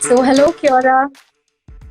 So, hello, Kiora,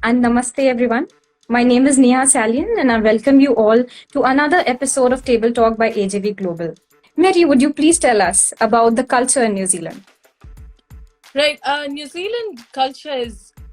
and namaste, everyone. My name is Neha Salian, and I welcome you all to another episode of Table Talk by AJV Global. Mary, would you please tell us about the culture in New Zealand? Right. New Zealand culture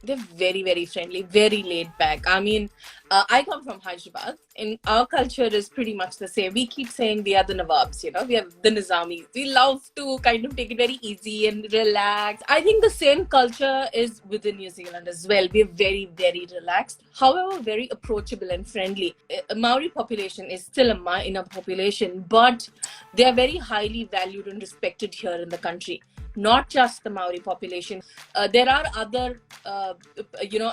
they're very, very friendly, very laid back. I come from Hyderabad, and our culture is pretty much the same. We keep saying we are the Nawabs, we are the Nizamis. We love to kind of take it very easy and relax. I think the same culture is within New Zealand as well. We're very, very relaxed, however, very approachable and friendly. A Maori population is still a minor population, but they are very highly valued and respected here in the country. Not just the Maori population. There are other,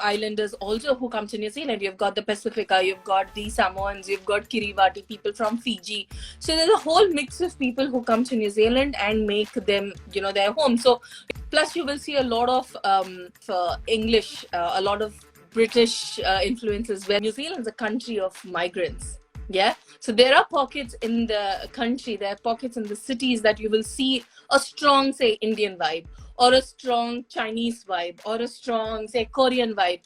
islanders also who come to New Zealand. You've got the Pacifica, you've got the Samoans, you've got Kiribati, people from Fiji. So there's a whole mix of people who come to New Zealand and make them, their home. So plus you will see a lot of English, a lot of British influences, where New Zealand's a country of migrants. Yeah. So there are pockets in the country, there are pockets in the cities that you will see a strong, say, Indian vibe, or a strong Chinese vibe, or a strong, say, Korean vibe.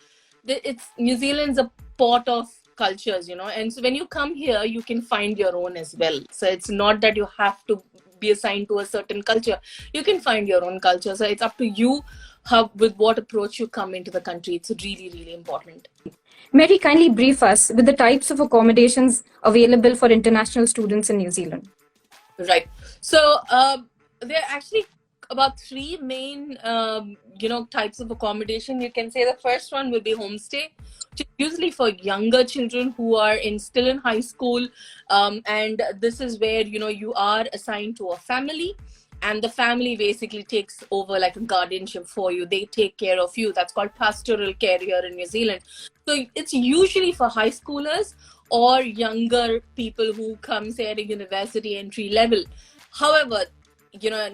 It's New Zealand's a pot of cultures, and so when you come here, you can find your own as well. So it's not that you have to be assigned to a certain culture. You can find your own culture. So it's up to you with what approach you come into the country. It's really, really important. Mary, kindly brief us with the types of accommodations available for international students in New Zealand. Right. So there are actually about three main, types of accommodation. You can say the first one will be homestay, which is usually for younger children who are still in high school, and this is where you are assigned to a family. And the family basically takes over like a guardianship for you. They take care of you. That's called pastoral care here in New Zealand. So it's usually for high schoolers or younger people who come, say, at a university entry level. However,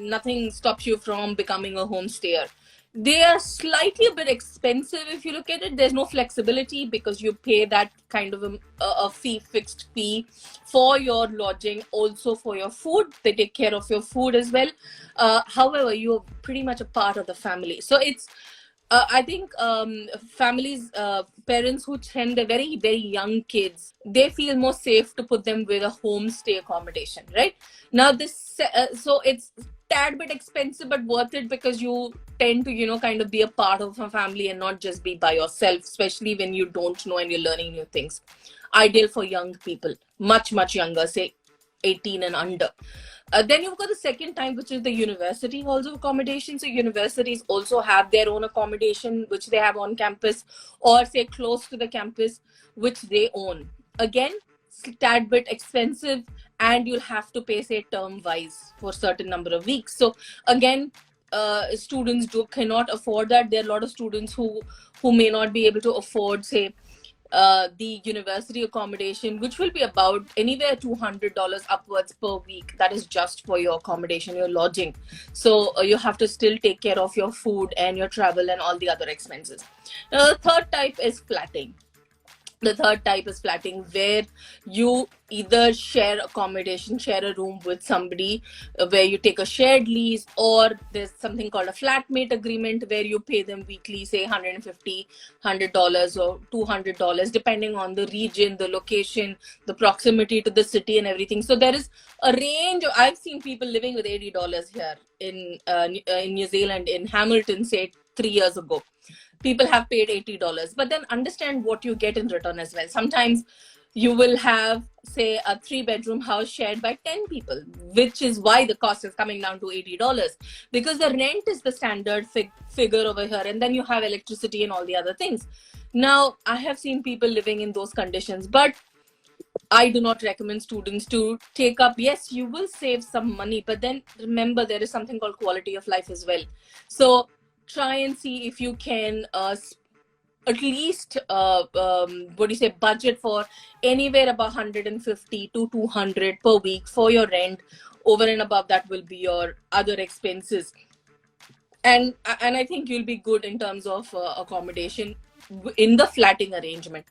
nothing stops you from becoming a homestayer. They are slightly a bit expensive if you look at it. There's no flexibility because you pay that kind of a fixed fee for your lodging, also for your food. They take care of your food as well. However, you're pretty much a part of the family. So it's I think families, parents who send their very, very young kids, they feel more safe to put them with a homestay accommodation, right? Now, so it's tad bit expensive, but worth it because you tend to, kind of be a part of a family and not just be by yourself, especially when you don't know and you're learning new things. Ideal for young people, much, much younger, say 18 and under. Then you've got the second type, which is the university halls of accommodation. So universities also have their own accommodation, which they have on campus, or say close to the campus, which they own. Again, tad bit expensive, and you'll have to pay, say, term wise for a certain number of weeks. So again, students cannot afford that. There are a lot of students who may not be able to afford, say, the university accommodation, which will be about anywhere $200 upwards per week. That is just for your accommodation, your lodging. So you have to still take care of your food and your travel and all the other expenses. Now, the third type is flatting. The third type is flatting, where you either share accommodation, share a room with somebody, where you take a shared lease, or there's something called a flatmate agreement where you pay them weekly, say $150, $100 or $200, depending on the region, the location, the proximity to the city and everything. So there is a range. I've seen people living with $80 here in New Zealand, in Hamilton, say 3 years ago. People have paid $80, but then understand what you get in return as well. Sometimes you will have, say, a 3-bedroom house shared by 10 people, which is why the cost is coming down to $80, because the rent is the standard figure over here, and then you have electricity and all the other things. Now, I have seen people living in those conditions, but I do not recommend students to take up. Yes, you will save some money, but then remember, there is something called quality of life as well. So try and see if you can at least budget for anywhere about 150 to 200 per week for your rent. Over and above that will be your other expenses, and I think you'll be good in terms of accommodation. in the flatting arrangement.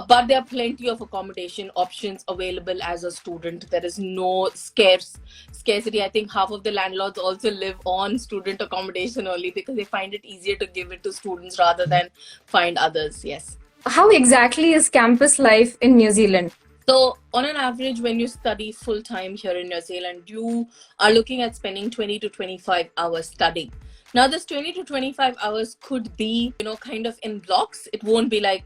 But there are plenty of accommodation options available as a student. There is no scarcity. I think half of the landlords also live on student accommodation only because they find it easier to give it to students rather than find others. Yes. How exactly is campus life in New Zealand? So, on an average, when you study full time here in New Zealand, you are looking at spending 20 to 25 hours studying. Now, this 20 to 25 hours could be, kind of in blocks. It won't be like,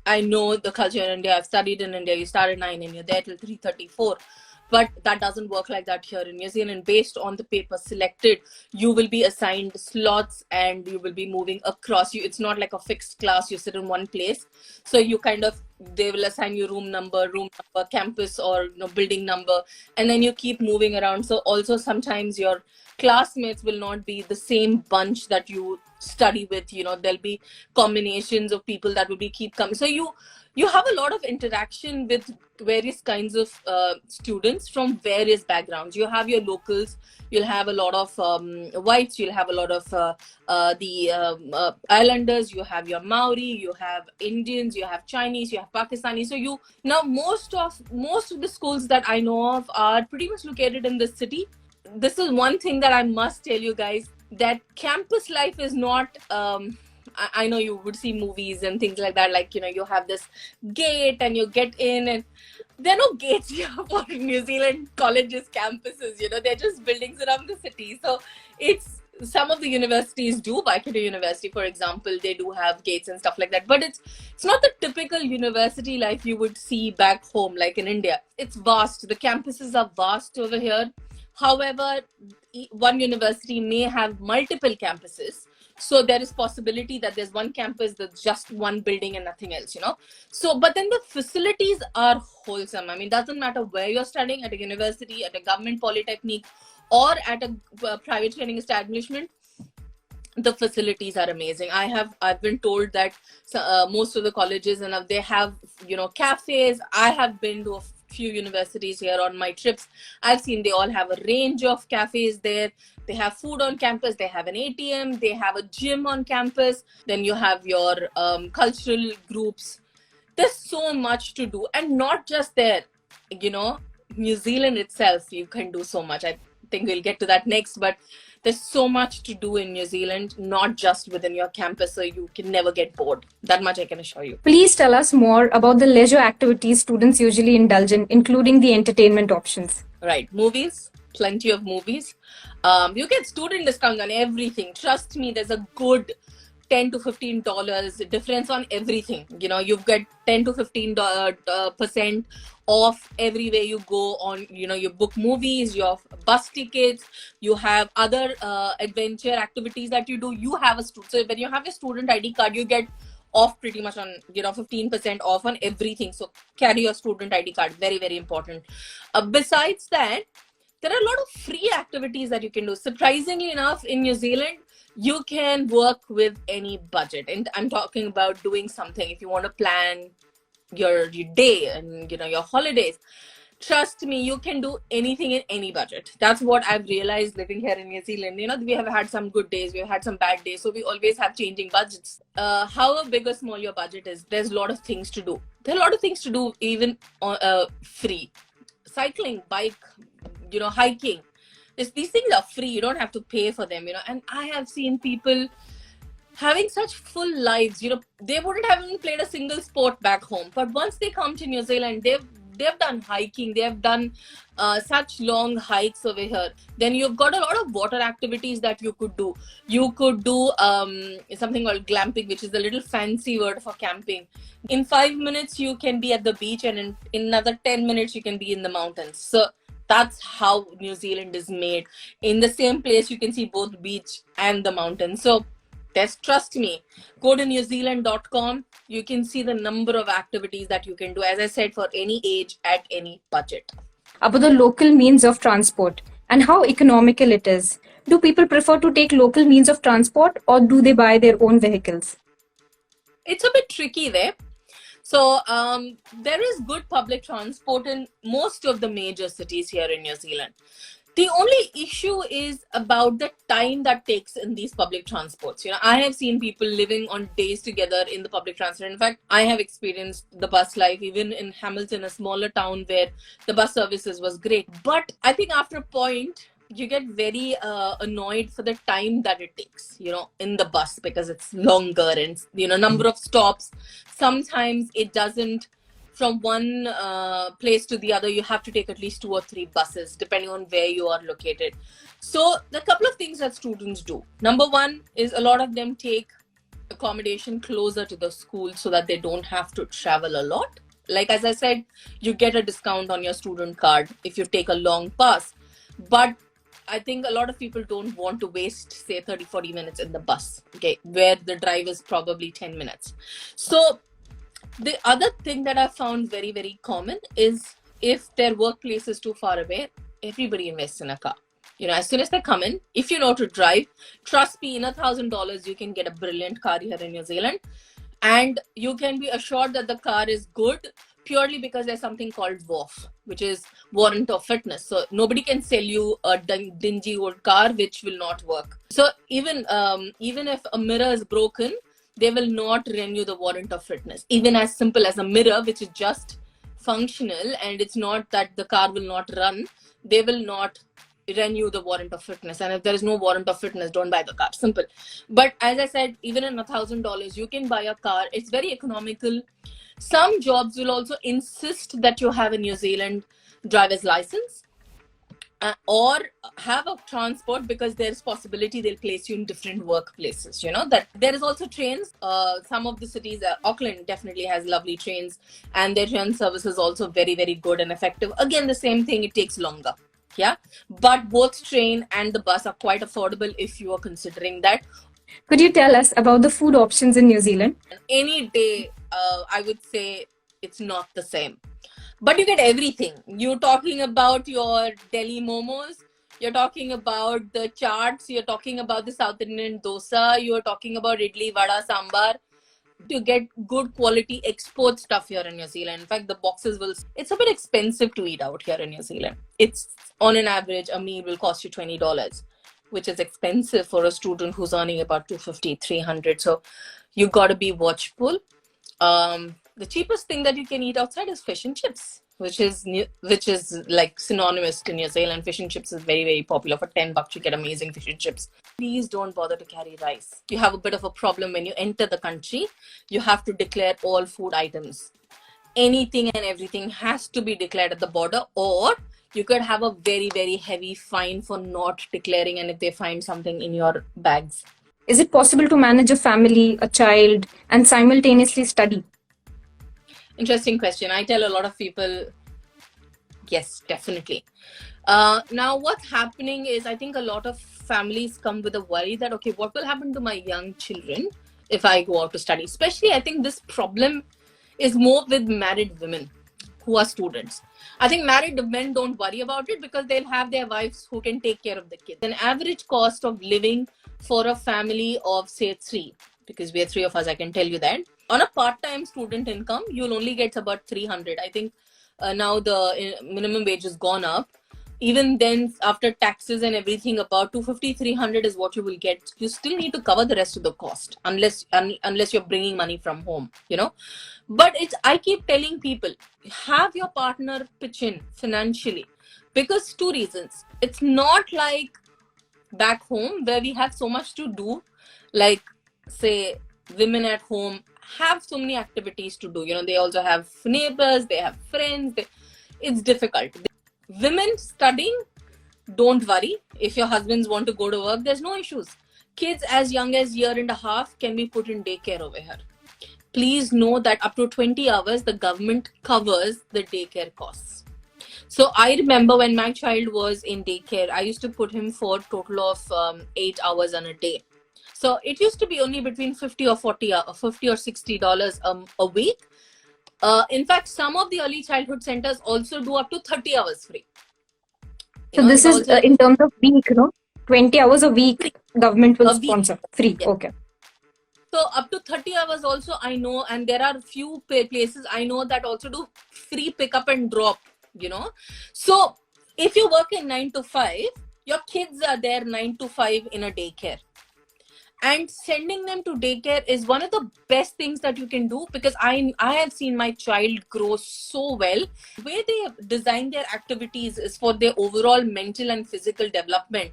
I know the culture in India, I've studied in India, you start at 9 and you're there till 3:34. But that doesn't work like that here in New Zealand. Based on the paper selected, you will be assigned slots and you will be moving across. You, it's not like a fixed class, you sit in one place. So you kind of, they will assign you room number, campus, or building number, and then you keep moving around. So also sometimes your classmates will not be the same bunch that you study with. There'll be combinations of people that will be keep coming. So you have a lot of interaction with various kinds of students from various backgrounds. You have your locals, you'll have a lot of whites, you'll have a lot of the islanders, you have your Maori, you have Indians, you have Chinese, you have Pakistani. So now most of the schools that I know of are pretty much located in this city. This is one thing that I must tell you guys, that campus life is not I know you would see movies and things like that, like you have this gate and you get in, and there are no gates here for New Zealand colleges, campuses. They're just buildings around the city. So it's, some of the universities do, Waikato University for example, they do have gates and stuff like that, but it's not the typical university life you would see back home like in India. It's vast, the campuses are vast over here. However, one university may have multiple campuses. So there is possibility that there's one campus that's just one building and nothing else, So, but then the facilities are wholesome. I mean, doesn't matter where you're studying, at a university, at a government polytechnic, or at a private training establishment, the facilities are amazing. I've been told that most of the colleges and they have cafes. I have been to a few universities here on my trips. I've seen they all have a range of cafes there. They have food on campus, they have an ATM, they have a gym on campus, then you have your cultural groups. There's so much to do, and not just there, New Zealand itself, you can do so much. I think we'll get to that next, but there's so much to do in New Zealand, not just within your campus, so you can never get bored. That much I can assure you. Please tell us more about the leisure activities students usually indulge in, including the entertainment options. Right, movies, plenty of movies. You get student discount on everything. Trust me, there's a good $10 to $15 difference on everything. You've got 10 to 15% off everywhere you go on. You book movies, you have bus tickets, you have other adventure activities that you do. You have so when you have a student ID card, you get off pretty much on 15% off on everything. So carry your student ID card, very, very important. Besides that, there are a lot of free activities that you can do. Surprisingly enough, in New Zealand, you can work with any budget. And I'm talking about doing something. If you want to plan your day and your holidays, trust me, you can do anything in any budget. That's what I've realized living here in New Zealand. We have had some good days, we've had some bad days, so we always have changing budgets. However big or small your budget is, there's a lot of things to do. There are a lot of things to do even free. Cycling, bike, hiking. These things are free. You don't have to pay for them, And I have seen people having such full lives, they wouldn't have even played a single sport back home. But once they come to New Zealand, they've done hiking, they've done such long hikes over here. Then you've got a lot of water activities that you could do. You could do something called glamping, which is a little fancy word for camping. In 5 minutes, you can be at the beach, and in another 10 minutes, you can be in the mountains. So that's how New Zealand is made. In the same place, you can see both beach and the mountains. So trust me, go to newzealand.com. You can see the number of activities that you can do, as I said, for any age, at any budget. About the local means of transport and how economical it is. Do people prefer to take local means of transport, or do they buy their own vehicles? It's a bit tricky there. So there is good public transport in most of the major cities here in New Zealand. The only issue is about the time that takes in these public transports. I have seen people living on days together in the public transport. In fact, I have experienced the bus life even in Hamilton, a smaller town where the bus services was great. But I think after a point, you get very annoyed for the time that it takes, in the bus, because it's longer and, number of stops. Sometimes it doesn't, from one place to the other, you have to take at least 2 or 3 buses, depending on where you are located. So the couple of things that students do. Number one is a lot of them take accommodation closer to the school so that they don't have to travel a lot. Like, as I said, you get a discount on your student card if you take a long bus. But I think a lot of people don't want to waste, say, 30-40 minutes in the bus, okay, where the drive is probably 10 minutes. So the other thing that I found very, very common is if their workplace is too far away, everybody invests in a car. As soon as they come in, if you know to drive, trust me, in $1,000, you can get a brilliant car here in New Zealand. And you can be assured that the car is good purely because there's something called WOF, which is warrant of fitness. So nobody can sell you a dingy old car which will not work. So even if a mirror is broken, they will not renew the warrant of fitness. Even as simple as a mirror, which is just functional and it's not that the car will not run, they will not renew the warrant of fitness. And if there is no warrant of fitness, don't buy the car. Simple. But as I said, even in $1,000, you can buy a car. It's very economical. Some jobs will also insist that you have a New Zealand driver's license. Or have a transport, because there's possibility they'll place you in different workplaces. That there is also trains. Some of the cities, Auckland definitely has lovely trains, and their train service is also very, very good and effective. Again, the same thing, it takes longer. Yeah, but both train and the bus are quite affordable if you are considering that. Could you tell us about the food options in New Zealand? Any day, I would say it's not the same. But you get everything. You're talking about your Delhi momos. You're talking about the chaats. You're talking about the South Indian dosa. You're talking about idli, vada, sambar. You get good quality export stuff here in New Zealand. In fact, the boxes it's a bit expensive to eat out here in New Zealand. It's on an average, a meal will cost you $20, which is expensive for a student who's earning about $250, $300. So you got to be watchful. The cheapest thing that you can eat outside is fish and chips, which is like synonymous to New Zealand. Fish and chips is very, very popular. For $10, you get amazing fish and chips. Please don't bother to carry rice. You have a bit of a problem when you enter the country. You have to declare all food items. Anything and everything has to be declared at the border, or you could have a very, very heavy fine for not declaring, and if they find something in your bags. Is it possible to manage a family, a child, and simultaneously study? Interesting question. I tell a lot of people, yes, definitely. Now, what's happening is, I think a lot of families come with a worry that, okay, what will happen to my young children if I go out to study? Especially, I think this problem is more with married women who are students. I think married men don't worry about it because they'll have their wives who can take care of the kids. An average cost of living for a family of, say, 3, because we are 3 of us, I can tell you that. On a part-time student income, you'll only get about 300. I think now the minimum wage has gone up. Even then, after taxes and everything, about 250, 300 is what you will get. You still need to cover the rest of the cost, unless you're bringing money from home, But I keep telling people, have your partner pitch in financially, because 2 reasons. It's not like back home where we have so much to do, like, say, women at home have so many activities to do. They also have neighbors, they have friends. It's difficult. Women studying, don't worry. If your husbands want to go to work, there's no issues. Kids as young as 1.5 years can be put in daycare over here. Please know that up to 20 hours, the government covers the daycare costs. So I remember when my child was in daycare, I used to put him for a total of 8 hours on a day. So it used to be only between $50 or $60 a week. In fact, some of the early childhood centers also do up to 30 hours free. So this is also, in terms of week, 20 hours a week, free. Government will sponsor. Free, yeah. Okay. So up to 30 hours also I know, and there are few places I know that also do free pickup and drop, So if you work in 9 to 5, your kids are there 9 to 5 in a daycare. And sending them to daycare is one of the best things that you can do, because I have seen my child grow so well. The way they design their activities is for their overall mental and physical development.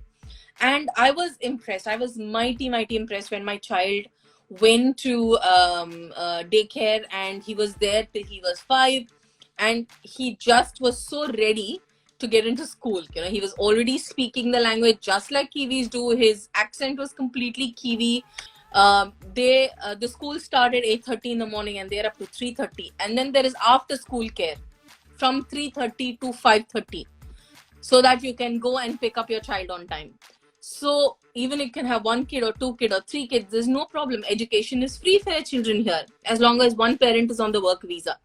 And I was impressed. I was mighty impressed when my child went to daycare, and he was there till he was 5, and he just was so ready to get into school. He was already speaking the language just like Kiwis do. His accent was completely Kiwi. The school started 8:30 in the morning, and they're up to 3:30, and then there is after school care from 3:30 to 5:30, so that you can go and pick up your child on time. So even if you can have 1 kid or 2 kid or 3 kids, there's no problem. Education is free for your children here, as long as one parent is on the work visa.